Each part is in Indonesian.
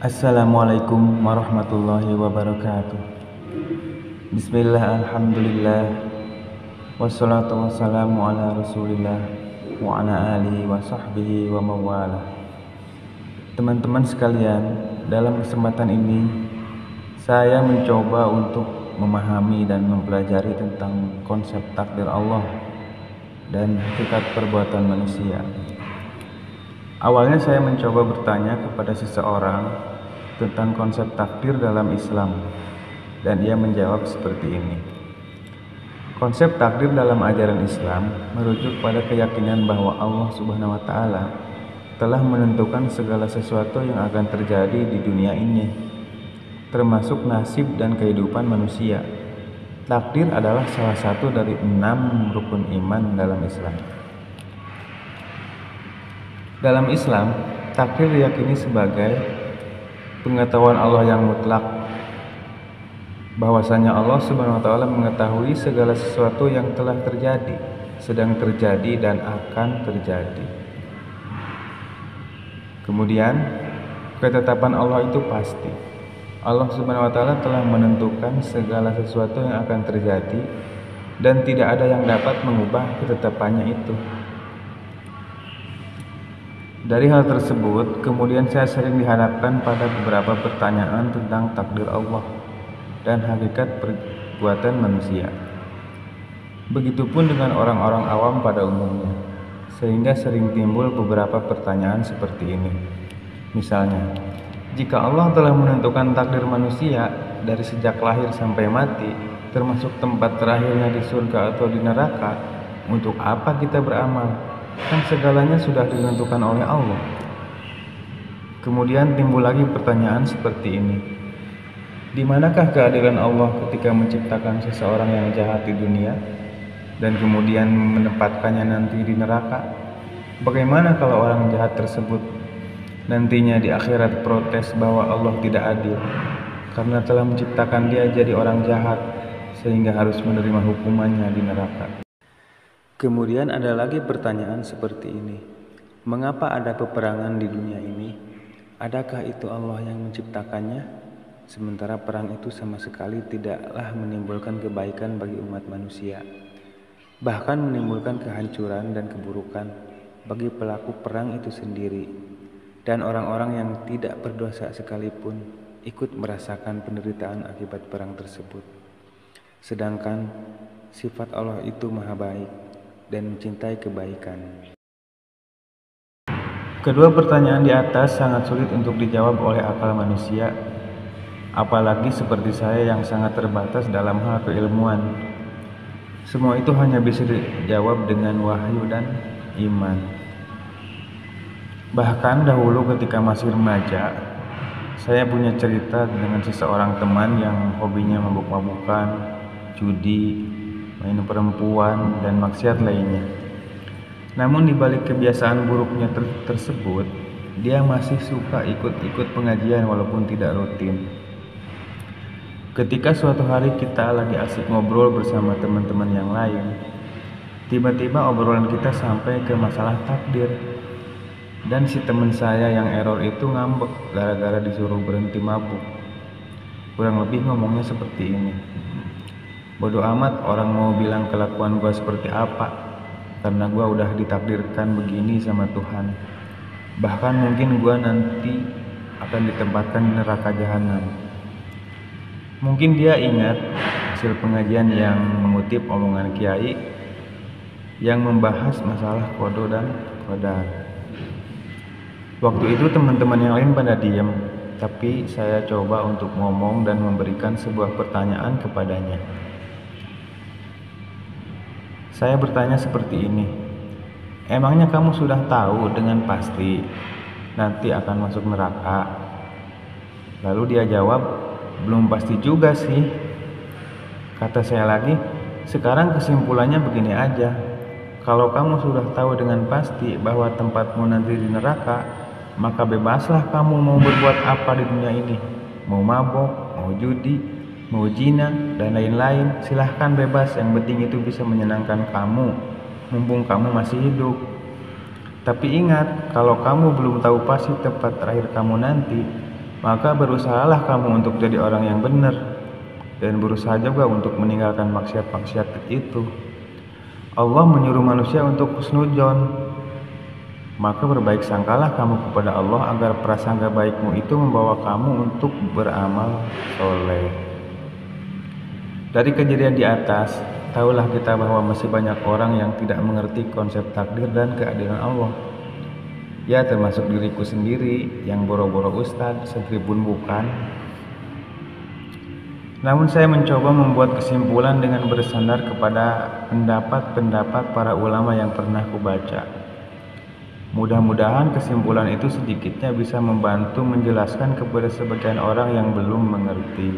Assalamualaikum warahmatullahi wabarakatuh. Bismillah, alhamdulillah, wassalatu wassalamu ala rasulillah wa ala alihi wa sahbihi wa mawalah. Teman-teman sekalian, dalam kesempatan ini saya mencoba untuk memahami dan mempelajari tentang konsep takdir Allah dan hakikat perbuatan manusia. Awalnya saya mencoba bertanya kepada seseorang tentang konsep takdir dalam Islam, dan ia menjawab seperti ini. Konsep takdir dalam ajaran Islam merujuk pada keyakinan bahwa Allah Subhanahu wa taala telah menentukan segala sesuatu yang akan terjadi di dunia ini, termasuk nasib dan kehidupan manusia. Takdir adalah salah satu dari 6 rukun iman dalam Islam. Dalam Islam, takdir diyakini sebagai pengetahuan Allah yang mutlak, bahwasanya Allah Subhanahu wa taala mengetahui segala sesuatu yang telah terjadi, sedang terjadi dan akan terjadi. Kemudian, ketetapan Allah itu pasti. Allah Subhanahu wa taala telah menentukan segala sesuatu yang akan terjadi dan tidak ada yang dapat mengubah ketetapannya itu. Dari hal tersebut, kemudian saya sering dihadapkan pada beberapa pertanyaan tentang takdir Allah dan hakikat perbuatan manusia. Begitupun dengan orang-orang awam pada umumnya, sehingga sering timbul beberapa pertanyaan seperti ini. Misalnya, jika Allah telah menentukan takdir manusia dari sejak lahir sampai mati, termasuk tempat terakhirnya di surga atau di neraka, untuk apa kita beramal? Kan segalanya sudah ditentukan oleh Allah. Kemudian timbul lagi pertanyaan seperti ini. Di manakah keadilan Allah ketika menciptakan seseorang yang jahat di dunia dan kemudian menempatkannya nanti di neraka? Bagaimana kalau orang jahat tersebut nantinya di akhirat protes bahwa Allah tidak adil karena telah menciptakan dia jadi orang jahat sehingga harus menerima hukumannya di neraka? Kemudian ada lagi pertanyaan seperti ini. Mengapa ada peperangan di dunia ini? Adakah itu Allah yang menciptakannya? Sementara perang itu sama sekali tidaklah menimbulkan kebaikan bagi umat manusia. Bahkan menimbulkan kehancuran dan keburukan bagi pelaku perang itu sendiri. Dan orang-orang yang tidak berdosa sekalipun ikut merasakan penderitaan akibat perang tersebut. Sedangkan sifat Allah itu maha baik dan mencintai kebaikan. Kedua pertanyaan di atas sangat sulit untuk dijawab oleh akal manusia, apalagi seperti saya yang sangat terbatas dalam hal keilmuan. Semua itu hanya bisa dijawab dengan wahyu dan iman. Bahkan dahulu ketika masih remaja, saya punya cerita dengan seseorang teman yang hobinya mabuk-mabukan, judi, main perempuan, dan maksiat lainnya. Namun di balik kebiasaan buruknya tersebut, dia masih suka ikut-ikut pengajian walaupun tidak rutin. Ketika suatu hari kita lagi asik ngobrol bersama teman-teman yang lain, tiba-tiba obrolan kita sampai ke masalah takdir. Dan si teman saya yang error itu ngambek gara-gara disuruh berhenti mabuk. Kurang lebih ngomongnya seperti ini. Bodoh amat orang mau bilang kelakuan gue seperti apa, karena gue udah ditakdirkan begini sama Tuhan. Bahkan mungkin gue nanti akan ditempatkan di neraka jahanam. Mungkin dia ingat hasil pengajian yang mengutip omongan kiai yang membahas masalah qada dan qadar. Waktu itu teman-teman yang lain pada diam, tapi saya coba untuk ngomong dan memberikan sebuah pertanyaan kepadanya. Saya bertanya seperti ini, emangnya kamu sudah tahu dengan pasti nanti akan masuk neraka? Lalu dia jawab, belum pasti juga sih. Kata saya lagi, sekarang kesimpulannya begini aja. Kalau kamu sudah tahu dengan pasti bahwa tempatmu nanti di neraka, maka bebaslah kamu mau berbuat apa di dunia ini. Mau mabok, mau judi, mau zina, dan lain-lain, silahkan bebas, yang penting itu bisa menyenangkan kamu, mumpung kamu masih hidup. Tapi ingat, kalau kamu belum tahu pasti tempat terakhir kamu nanti, Maka berusahalah kamu untuk jadi orang yang benar, dan berusaha juga untuk meninggalkan maksiat-maksiat itu. Allah menyuruh manusia untuk husnudzon, maka berbaik sangkalah kamu kepada Allah agar prasangka baikmu itu membawa kamu untuk beramal soleh. Dari kejadian di atas, tahulah kita bahwa masih banyak orang yang tidak mengerti konsep takdir dan keadilan Allah. Ya, termasuk diriku sendiri yang boro-boro ustadz, sekalipun bukan. Namun saya mencoba membuat kesimpulan dengan bersandar kepada pendapat-pendapat para ulama yang pernah kubaca. Mudah-mudahan kesimpulan itu sedikitnya bisa membantu menjelaskan kepada sebagian orang yang belum mengerti.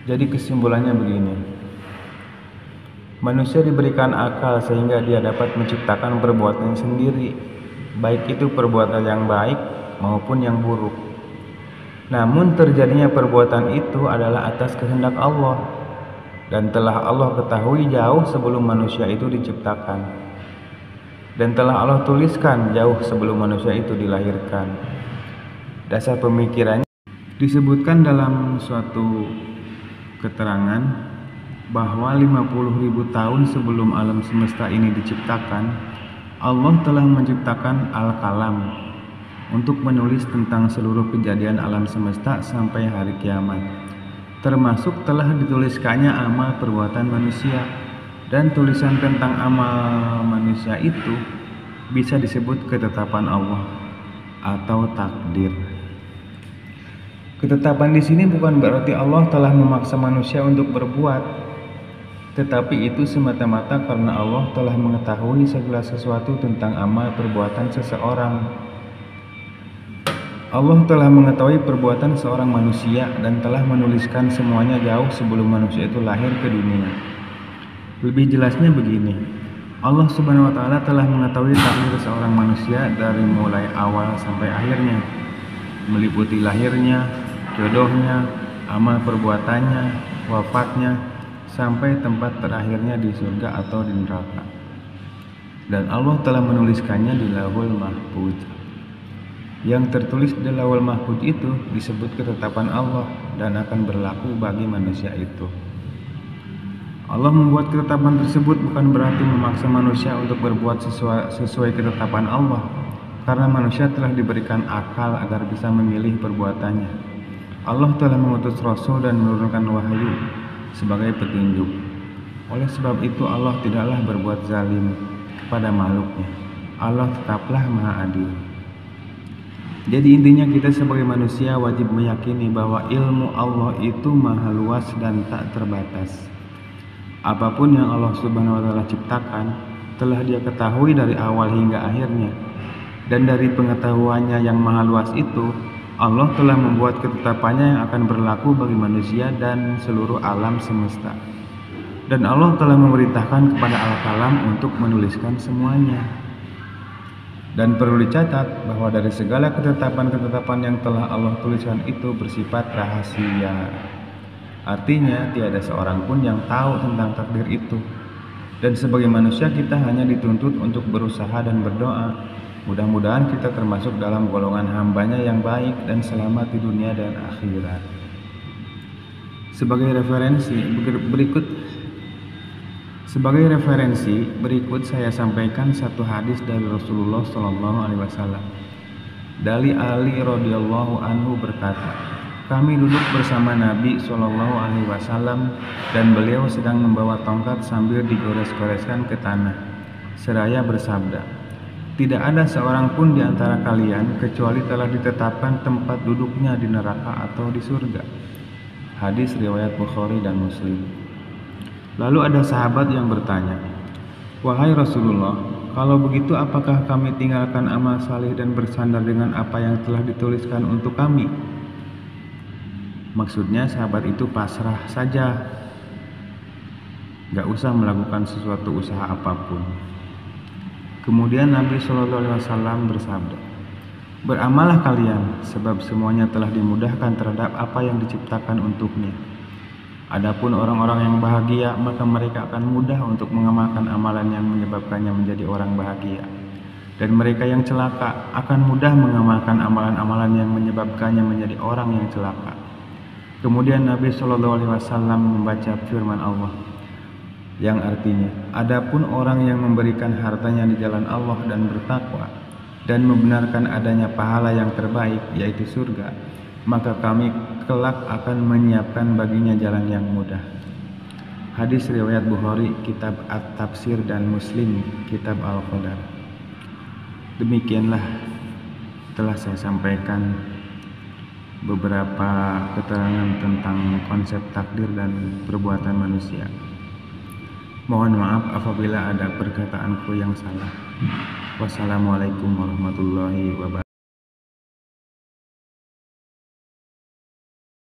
Jadi kesimpulannya begini. Manusia diberikan akal sehingga dia dapat menciptakan perbuatan sendiri, baik itu perbuatan yang baik maupun yang buruk. Namun terjadinya perbuatan itu adalah atas kehendak Allah, dan telah Allah ketahui jauh sebelum manusia itu diciptakan, dan telah Allah tuliskan jauh sebelum manusia itu dilahirkan. Dasar pemikirannya disebutkan dalam suatu keterangan bahwa 50.000 tahun sebelum alam semesta ini diciptakan, Allah telah menciptakan Al-Qalam untuk menulis tentang seluruh kejadian alam semesta sampai hari kiamat. Termasuk telah dituliskannya amal perbuatan manusia, dan tulisan tentang amal manusia itu bisa disebut ketetapan Allah atau takdir. Ketetapan di sini bukan berarti Allah telah memaksa manusia untuk berbuat, tetapi itu semata-mata karena Allah telah mengetahui segala sesuatu tentang amal perbuatan seseorang. Allah telah mengetahui perbuatan seorang manusia dan telah menuliskan semuanya jauh sebelum manusia itu lahir ke dunia. Lebih jelasnya begini, Allah Subhanahu wa Ta'ala telah mengetahui takdir seorang manusia dari mulai awal sampai akhirnya, meliputi lahirnya, jodohnya, amal perbuatannya, wafatnya, sampai tempat terakhirnya di surga atau di neraka. Dan Allah telah menuliskannya di Lauhul Mahfuz. Yang tertulis di Lauhul Mahfuz itu disebut ketetapan Allah dan akan berlaku bagi manusia itu. Allah membuat ketetapan tersebut bukan berarti memaksa manusia untuk berbuat sesuai ketetapan Allah, karena manusia telah diberikan akal agar bisa memilih perbuatannya. Allah telah mengutus Rasul dan menurunkan wahyu sebagai petunjuk. Oleh sebab itu Allah tidaklah berbuat zalim kepada makhluknya. Allah tetaplah Maha Adil. Jadi intinya kita sebagai manusia wajib meyakini bahwa ilmu Allah itu maha luas dan tak terbatas. Apapun yang Allah Subhanahu wa Ta'ala ciptakan telah Dia ketahui dari awal hingga akhirnya. Dan dari pengetahuannya yang maha luas itu, Allah telah membuat ketetapannya yang akan berlaku bagi manusia dan seluruh alam semesta. Dan Allah telah memerintahkan kepada Al-Qalam untuk menuliskan semuanya. Dan perlu dicatat bahwa dari segala ketetapan-ketetapan yang telah Allah tuliskan itu bersifat rahasia. Artinya tiada seorang pun yang tahu tentang takdir itu. Dan sebagai manusia kita hanya dituntut untuk berusaha dan berdoa. Mudah-mudahan kita termasuk dalam golongan hambanya yang baik dan selamat di dunia dan akhirat. Sebagai referensi berikut saya sampaikan satu hadis dari Rasulullah SAW. Dari Ali radhiyallahu anhu berkata, kami duduk bersama Nabi SAW dan beliau sedang membawa tongkat sambil digores-goreskan ke tanah, seraya bersabda, tidak ada seorang pun di antara kalian kecuali telah ditetapkan tempat duduknya di neraka atau di surga. Hadis riwayat Bukhari dan Muslim. Lalu ada sahabat yang bertanya, wahai Rasulullah, kalau begitu apakah kami tinggalkan amal saleh dan bersandar dengan apa yang telah dituliskan untuk kami? Maksudnya sahabat itu pasrah saja, gak usah melakukan sesuatu usaha apapun. Kemudian Nabi SAW bersabda, beramallah kalian, sebab semuanya telah dimudahkan terhadap apa yang diciptakan untuknya. Adapun orang-orang yang bahagia, maka mereka akan mudah untuk mengamalkan amalan yang menyebabkannya menjadi orang bahagia. Dan mereka yang celaka akan mudah mengamalkan amalan-amalan yang menyebabkannya menjadi orang yang celaka. Kemudian Nabi Shallallahu Alaihi Wasallam membaca firman Allah yang artinya, adapun orang yang memberikan hartanya di jalan Allah dan bertakwa dan membenarkan adanya pahala yang terbaik yaitu surga, maka kami kelak akan menyiapkan baginya jalan yang mudah. Hadis riwayat Bukhari, kitab At-Tafsir, dan Muslim, kitab Al-Qadar. Demikianlah telah saya sampaikan beberapa keterangan tentang konsep takdir dan perbuatan manusia. Mohon maaf apabila ada perkataanku yang salah. Wassalamualaikum warahmatullahi wabarakatuh.